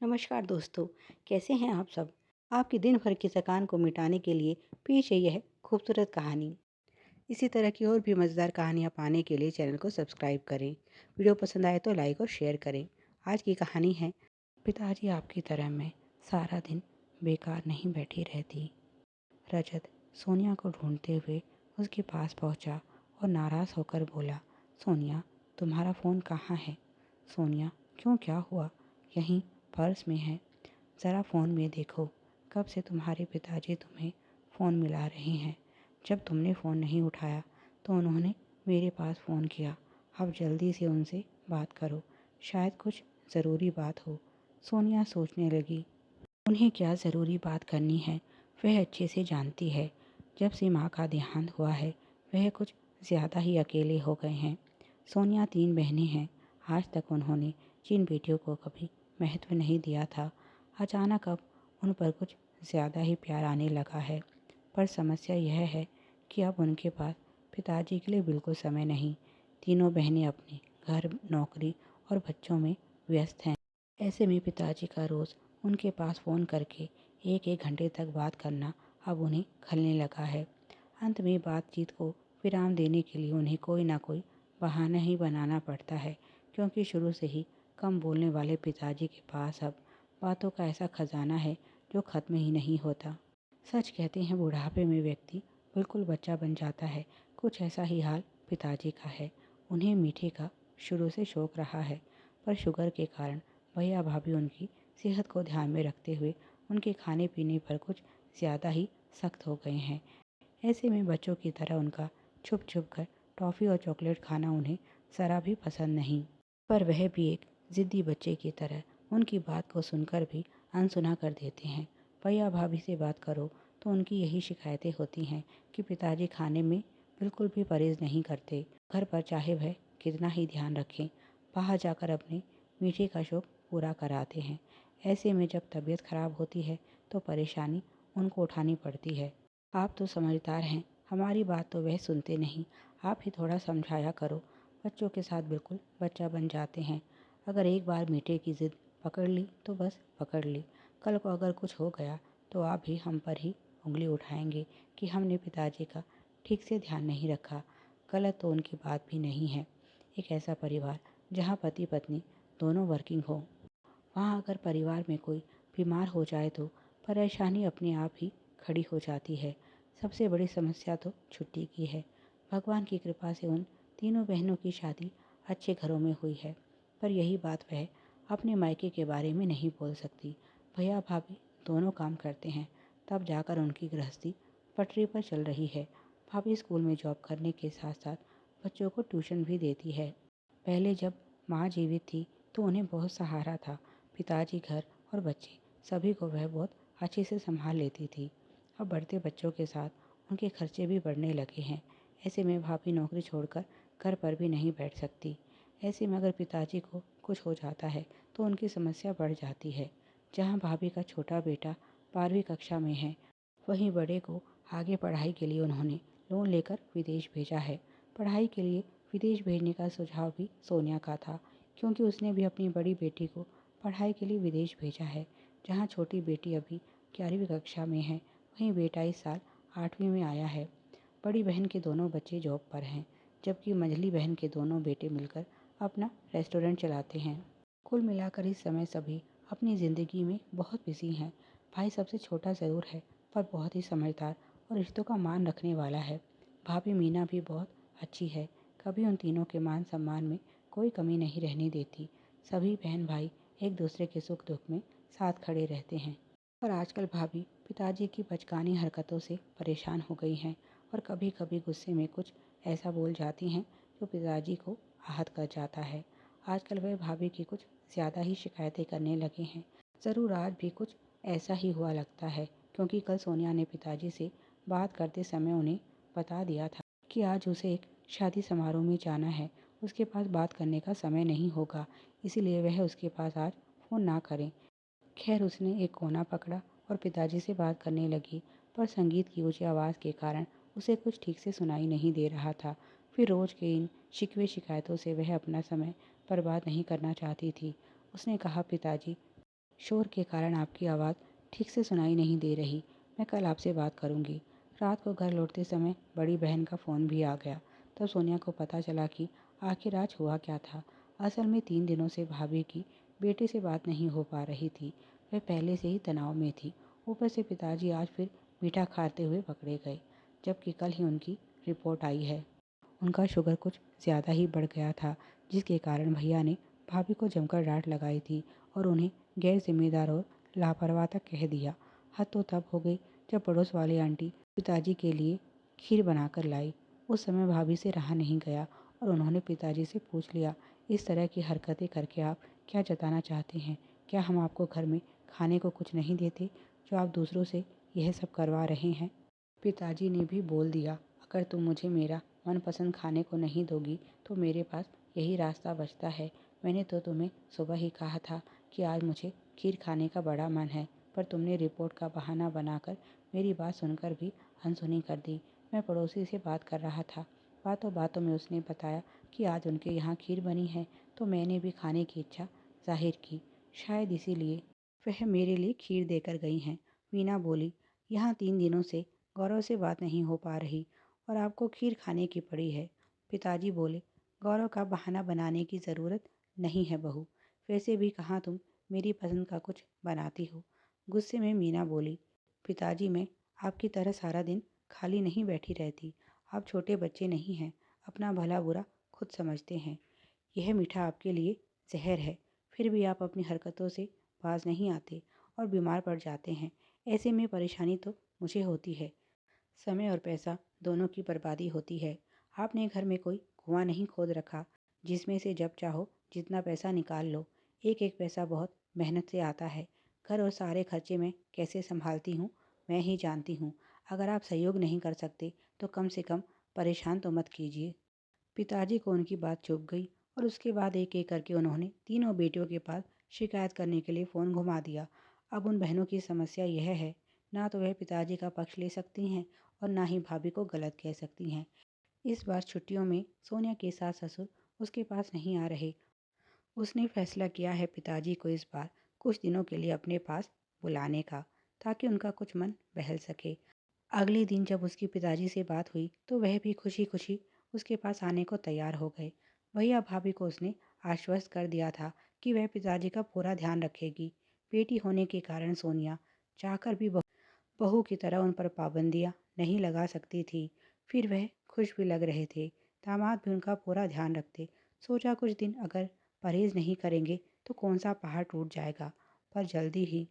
नमस्कार दोस्तों, कैसे हैं आप सब? आपकी दिन भर की थकान को मिटाने के लिए पेश है यह खूबसूरत कहानी। इसी तरह की और भी मज़ेदार कहानियाँ पाने के लिए चैनल को सब्सक्राइब करें। वीडियो पसंद आए तो लाइक और शेयर करें। आज की कहानी है, पिताजी आपकी तरह मैं सारा दिन बेकार नहीं बैठी रहती। रजत सोनिया को ढूंढते हुए उसके पास पहुंचा और नाराज़ होकर बोला, सोनिया, तुम्हारा फ़ोन कहाँ है? सोनिया, क्यों, क्या हुआ? यहीं पर्स में है। ज़रा फ़ोन में देखो, कब से तुम्हारे पिताजी तुम्हें फ़ोन मिला रहे हैं। जब तुमने फ़ोन नहीं उठाया तो उन्होंने मेरे पास फ़ोन किया। अब जल्दी से उनसे बात करो, शायद कुछ ज़रूरी बात हो। सोनिया सोचने लगी, उन्हें क्या ज़रूरी बात करनी है, वह अच्छे से जानती है। जब से माँ का देहांत हुआ है वह कुछ ज़्यादा ही अकेले हो गए हैं। सोनिया 3 बहनें हैं। आज तक उन्होंने जिन बेटियों को कभी महत्व नहीं दिया था, अचानक अब उन पर कुछ ज़्यादा ही प्यार आने लगा है। पर समस्या यह है कि अब उनके पास पिताजी के लिए बिल्कुल समय नहीं। तीनों बहनें अपने घर, नौकरी और बच्चों में व्यस्त हैं। ऐसे में पिताजी का रोज़ उनके पास फ़ोन करके एक एक घंटे तक बात करना अब उन्हें खलने लगा है। अंत में बातचीत को विराम देने के लिए उन्हें कोई ना कोई बहाना ही बनाना पड़ता है, क्योंकि शुरू से ही कम बोलने वाले पिताजी के पास अब बातों का ऐसा खजाना है जो ख़त्म ही नहीं होता। सच कहते हैं, बुढ़ापे में व्यक्ति बिल्कुल बच्चा बन जाता है। कुछ ऐसा ही हाल पिताजी का है। उन्हें मीठे का शुरू से शौक रहा है, पर शुगर के कारण भैया भाभी उनकी सेहत को ध्यान में रखते हुए उनके खाने पीने पर कुछ ज़्यादा ही सख्त हो गए हैं। ऐसे में बच्चों की तरह उनका छुप छुप कर टॉफ़ी और चॉकलेट खाना उन्हें ज़रा भी पसंद नहीं। पर वह भी एक ज़िद्दी बच्चे की तरह उनकी बात को सुनकर भी अनसुना कर देते हैं। भैया भाभी से बात करो तो उनकी यही शिकायतें होती हैं कि पिताजी खाने में बिल्कुल भी परहेज़ नहीं करते। घर पर चाहे वह कितना ही ध्यान रखें, बाहर जाकर अपने मीठे का शौक पूरा कराते हैं। ऐसे में जब तबीयत खराब होती है तो परेशानी उनको उठानी पड़ती है। आप तो समझदार हैं, हमारी बात तो वह सुनते नहीं। आप ही थोड़ा समझाया करो। बच्चों के साथ बिल्कुल बच्चा बन जाते हैं। अगर एक बार मीठे की ज़िद पकड़ ली तो बस पकड़ ली। कल को अगर कुछ हो गया तो आप भी हम पर ही उंगली उठाएंगे कि हमने पिताजी का ठीक से ध्यान नहीं रखा। गलत तो उनकी बात भी नहीं है। एक ऐसा परिवार जहाँ पति पत्नी दोनों वर्किंग हो, वहाँ अगर परिवार में कोई बीमार हो जाए तो परेशानी अपने आप ही खड़ी हो जाती है। सबसे बड़ी समस्या तो छुट्टी की है। भगवान की कृपा से उन तीनों बहनों की शादी अच्छे घरों में हुई है, पर यही बात वह अपने मायके के बारे में नहीं बोल सकती। भैया भाभी दोनों काम करते हैं, तब जाकर उनकी गृहस्थी पटरी पर चल रही है। भाभी स्कूल में जॉब करने के साथ साथ बच्चों को ट्यूशन भी देती है। पहले जब माँ जीवित थी तो उन्हें बहुत सहारा था। पिताजी, घर और बच्चे सभी को वह बहुत अच्छे से संभाल लेती थी। अब बढ़ते बच्चों के साथ उनके खर्चे भी बढ़ने लगे हैं। ऐसे में भाभी नौकरी छोड़कर घर पर भी नहीं बैठ सकती। ऐसे में अगर पिताजी को कुछ हो जाता है तो उनकी समस्या बढ़ जाती है। जहाँ भाभी का छोटा बेटा 12वीं कक्षा में है, वहीं बड़े को आगे पढ़ाई के लिए उन्होंने लोन लेकर विदेश भेजा है। पढ़ाई के लिए विदेश भेजने का सुझाव भी सोनिया का था, क्योंकि उसने भी अपनी बड़ी बेटी को पढ़ाई के लिए विदेश भेजा है। जहाँ छोटी बेटी अभी 11वीं कक्षा में है, वहीं बेटा इस साल 8वीं में आया है। बड़ी बहन के दोनों बच्चे जॉब पर हैं, जबकि मझली बहन के दोनों बेटे मिलकर अपना रेस्टोरेंट चलाते हैं। कुल मिलाकर इस समय सभी अपनी ज़िंदगी में बहुत बिजी हैं। भाई सबसे छोटा ज़रूर है, पर बहुत ही समझदार और रिश्तों का मान रखने वाला है। भाभी मीना भी बहुत अच्छी है, कभी उन तीनों के मान सम्मान में कोई कमी नहीं रहने देती। सभी बहन भाई एक दूसरे के सुख दुख में साथ खड़े रहते हैं। पर आजकल भाभी पिताजी की बचकानी हरकतों से परेशान हो गई हैं और कभी कभी गुस्से में कुछ ऐसा बोल जाती हैं जो पिताजी को आहत कर जाता है। आजकल वह भाभी की कुछ ज़्यादा ही शिकायतें करने लगे हैं। ज़रूर आज भी कुछ ऐसा ही हुआ लगता है, क्योंकि कल सोनिया ने पिताजी से बात करते समय उन्हें बता दिया था कि आज उसे एक शादी समारोह में जाना है। उसके पास बात करने का समय नहीं होगा, इसीलिए वह उसके पास आज फ़ोन ना करें। खैर, उसने एक कोना पकड़ा और पिताजी से बात करने लगी, पर संगीत की ऊंची आवाज़ के कारण उसे कुछ ठीक से सुनाई नहीं दे रहा था। फिर रोज़ के इन शिकवे शिकायतों से वह अपना समय बर्बाद नहीं करना चाहती थी। उसने कहा, पिताजी, शोर के कारण आपकी आवाज़ ठीक से सुनाई नहीं दे रही। मैं कल आपसे बात करूँगी। रात को घर लौटते समय बड़ी बहन का फ़ोन भी आ गया। तब सोनिया को पता चला कि आखिर आज हुआ क्या था। असल में 3 दिनों से भाभी की बेटे से बात नहीं हो पा रही थी। वह पहले से ही तनाव में थी। ऊपर से पिताजी आज फिर मीठा खाते हुए पकड़े गए, जबकि कल ही उनकी रिपोर्ट आई है। उनका शुगर कुछ ज़्यादा ही बढ़ गया था, जिसके कारण भैया ने भाभी को जमकर डांट लगाई थी और उन्हें गैर जिम्मेदार और लापरवाह तक कह दिया। हद तो तब हो गई जब पड़ोस वाली आंटी पिताजी के लिए खीर बनाकर लाई। उस समय भाभी से रहा नहीं गया और उन्होंने पिताजी से पूछ लिया, इस तरह की हरकतें करके आप क्या जताना चाहते हैं? क्या हम आपको घर में खाने को कुछ नहीं देते, जो आप दूसरों से यह सब करवा रहे हैं? पिताजी ने भी बोल दिया, अगर तुम मुझे मेरा मनपसंद खाने को नहीं दोगी तो मेरे पास यही रास्ता बचता है। मैंने तो तुम्हें सुबह ही कहा था कि आज मुझे खीर खाने का बड़ा मन है, पर तुमने रिपोर्ट का बहाना बनाकर मेरी बात सुनकर भी अनसुनी कर दी। मैं पड़ोसी से बात कर रहा था। बातों बातों में उसने बताया कि आज उनके यहाँ खीर बनी है, तो मैंने भी खाने की इच्छा जाहिर की। शायद इसीलिए वह मेरे लिए खीर देकर गई हैं। वीना बोली, यहाँ 3 दिनों से गौरव से बात नहीं हो पा रही और आपको खीर खाने की पड़ी है। पिताजी बोले, गौरव का बहाना बनाने की ज़रूरत नहीं है बहू। वैसे भी कहाँ तुम मेरी पसंद का कुछ बनाती हो। गुस्से में मीना बोली, पिताजी मैं आपकी तरह सारा दिन खाली नहीं बैठी रहती। आप छोटे बच्चे नहीं हैं, अपना भला बुरा खुद समझते हैं। यह मीठा आपके लिए जहर है, फिर भी आप अपनी हरकतों से बाज नहीं आते और बीमार पड़ जाते हैं। ऐसे में परेशानी तो मुझे होती है। समय और पैसा दोनों की बर्बादी होती है। आपने घर में कोई कुआं नहीं खोद रखा जिसमें से जब चाहो जितना पैसा निकाल लो। एक एक पैसा बहुत मेहनत से आता है। घर और सारे खर्चे मैं कैसे संभालती हूँ मैं ही जानती हूँ। अगर आप सहयोग नहीं कर सकते तो कम से कम परेशान तो मत कीजिए। पिताजी को उनकी बात चुभ गई और उसके बाद एक एक करके उन्होंने तीनों बेटियों के पास शिकायत करने के लिए फ़ोन घुमा दिया। अब उन बहनों की समस्या यह है, ना तो वह पिताजी का पक्ष ले सकती हैं और ना ही भाभी को गलत कह सकती हैं। इस बार छुट्टियों में सोनिया के सास ससुर उसके पास नहीं आ रहे। उसने फैसला किया है पिताजी को इस बार कुछ दिनों के लिए अपने पास बुलाने का, ताकि उनका कुछ मन बहल सके। अगले दिन जब उसकी पिताजी से बात हुई तो वह भी खुशी खुशी उसके पास आने को तैयार हो गए। भैया भाभी को उसने आश्वस्त कर दिया था कि वह पिताजी का पूरा ध्यान रखेगी। बेटी होने के कारण सोनिया चाहकर भी बहू की तरह उन पर पाबंदियां नहीं लगा सकती थी। फिर वह खुश भी लग रहे थे। दामाद भी उनका पूरा ध्यान रखते। सोचा कुछ दिन अगर परहेज नहीं करेंगे तो कौन सा पहाड़ टूट जाएगा। पर जल्दी ही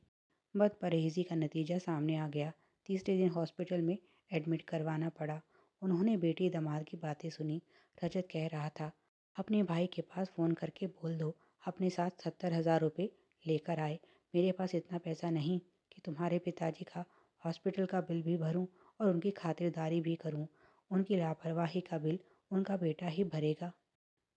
बद परहेज़ी का नतीजा सामने आ गया। तीसरे दिन हॉस्पिटल में एडमिट करवाना पड़ा। उन्होंने बेटी दामाद की बातें सुनी। रजत कह रहा था, अपने भाई के पास फ़ोन करके बोल दो अपने साथ 70,000 रुपये लेकर आए। मेरे पास इतना पैसा नहीं कि तुम्हारे पिताजी का हॉस्पिटल का बिल भी भरूं और उनकी खातिरदारी भी करूं। उनकी लापरवाही का बिल उनका बेटा ही भरेगा।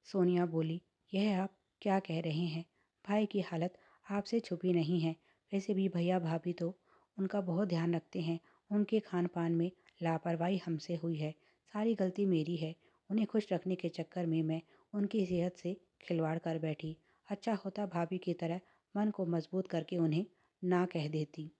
सोनिया बोली, यह आप क्या कह रहे हैं? भाई की हालत आपसे छुपी नहीं है। वैसे भी भैया भाभी तो उनका बहुत ध्यान रखते हैं। उनके खान पान में लापरवाही हमसे हुई है। सारी गलती मेरी है। उन्हें खुश रखने के चक्कर में मैं उनकी सेहत से खिलवाड़ कर बैठी। अच्छा होता भाभी की तरह मन को मजबूत करके उन्हें ना कह देती।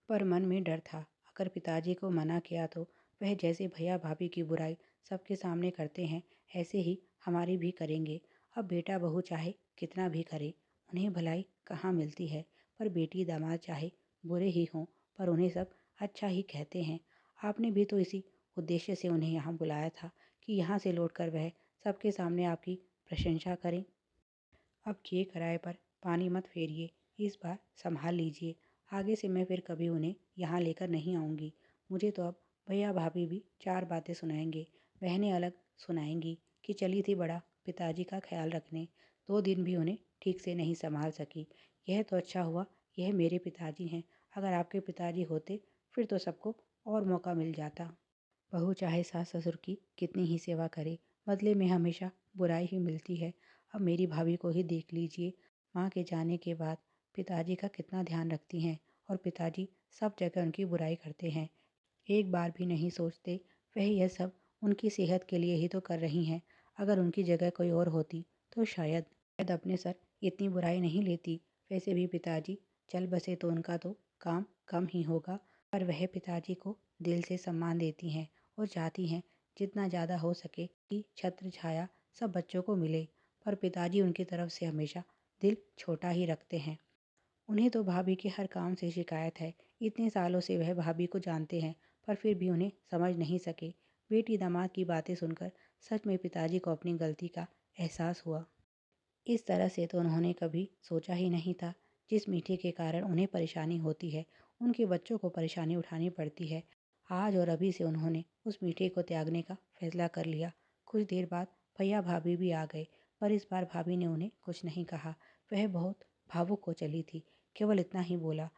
पर मन में डर था, अगर पिताजी को मना किया तो वह जैसे भैया भाभी की बुराई सबके सामने करते हैं ऐसे ही हमारी भी करेंगे। अब बेटा बहू चाहे कितना भी करे, उन्हें भलाई कहाँ मिलती है। पर बेटी दामाद चाहे बुरे ही हों, पर उन्हें सब अच्छा ही कहते हैं। आपने भी तो इसी उद्देश्य से उन्हें यहाँ बुलाया था कि यहाँ से लौटकर वह सबके सामने आपकी प्रशंसा करें। अब किए कराए पर पानी मत फेरिए। इस बार संभाल लीजिए। आगे से मैं फिर कभी उन्हें यहाँ लेकर नहीं आऊँगी। मुझे तो अब भैया भाभी भी 4 बातें सुनाएंगे। बहनें अलग सुनाएंगी कि चली थी बड़ा पिताजी का ख्याल रखने, 2 दिन भी उन्हें ठीक से नहीं संभाल सकी। यह तो अच्छा हुआ यह मेरे पिताजी हैं। अगर आपके पिताजी होते फिर तो सबको और मौका मिल जाता। बहू चाहे सास ससुर की कितनी ही सेवा करे, बदले में हमेशा बुराई ही मिलती है। अब मेरी भाभी को ही देख लीजिए। माँ के जाने के बाद पिताजी का कितना ध्यान रखती हैं और पिताजी सब जगह उनकी बुराई करते हैं। एक बार भी नहीं सोचते वह यह सब उनकी सेहत के लिए ही तो कर रही हैं। अगर उनकी जगह कोई और होती तो शायद अपने सर इतनी बुराई नहीं लेती। वैसे भी पिताजी चल बसे तो उनका तो काम कम ही होगा, पर वह पिताजी को दिल से सम्मान देती हैं और चाहती हैं जितना ज़्यादा हो सके कि छत्र छाया सब बच्चों को मिले। पर पिताजी उनकी तरफ से हमेशा दिल छोटा ही रखते हैं। उन्हें तो भाभी के हर काम से शिकायत है। इतने सालों से वह भाभी को जानते हैं, पर फिर भी उन्हें समझ नहीं सके। बेटी दामाद की बातें सुनकर सच में पिताजी को अपनी गलती का एहसास हुआ। इस तरह से तो उन्होंने कभी सोचा ही नहीं था। जिस मीठे के कारण उन्हें परेशानी होती है, उनके बच्चों को परेशानी उठानी पड़ती है। आज और अभी से उन्होंने उस मीठे को त्यागने का फैसला कर लिया। कुछ देर बाद भैया भाभी भी आ गए, पर इस बार भाभी ने उन्हें कुछ नहीं कहा। वह बहुत भावुक हो चली थी। केवल इतना ही बोला,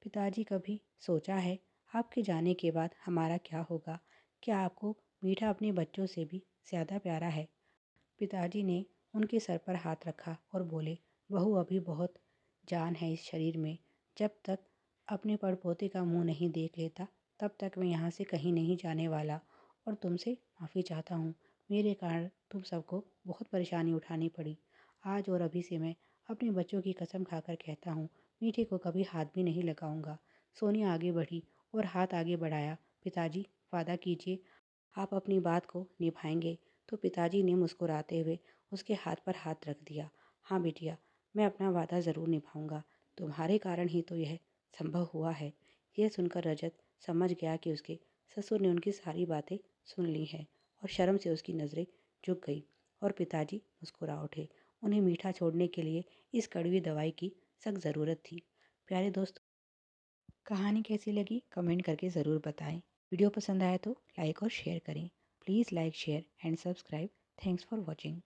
पिताजी कभी सोचा है आपके जाने के बाद हमारा क्या होगा? क्या आपको मीठा अपने बच्चों से भी ज़्यादा प्यारा है? पिताजी ने उनके सर पर हाथ रखा और बोले, बहू अभी बहुत जान है इस शरीर में। जब तक अपने पड़पोते का मुंह नहीं देख लेता, तब तक मैं यहाँ से कहीं नहीं जाने वाला। और तुमसे माफ़ी चाहता हूँ। मेरे कारण तुम सबको बहुत परेशानी उठानी पड़ी। आज और अभी से मैं अपने बच्चों की कसम खाकर कहता हूँ, मीठे को कभी हाथ भी नहीं लगाऊंगा। सोनिया आगे बढ़ी और हाथ आगे बढ़ाया। पिताजी, वादा कीजिए आप अपनी बात को निभाएंगे। तो पिताजी ने मुस्कुराते हुए उसके हाथ पर हाथ रख दिया। हाँ बिटिया, मैं अपना वादा ज़रूर निभाऊंगा। तुम्हारे कारण ही तो यह संभव हुआ है। यह सुनकर रजत समझ गया कि उसके ससुर ने उनकी सारी बातें सुन ली हैं और शर्म से उसकी नज़रें झुक गई और पिताजी मुस्कुरा उठे। उन्हें मीठा छोड़ने के लिए इस कड़वी दवाई की सख्त ज़रूरत थी। प्यारे दोस्तों, कहानी कैसी लगी कमेंट करके ज़रूर बताएं। वीडियो पसंद आया तो लाइक और शेयर करें। Please like share and subscribe. Thanks for watching.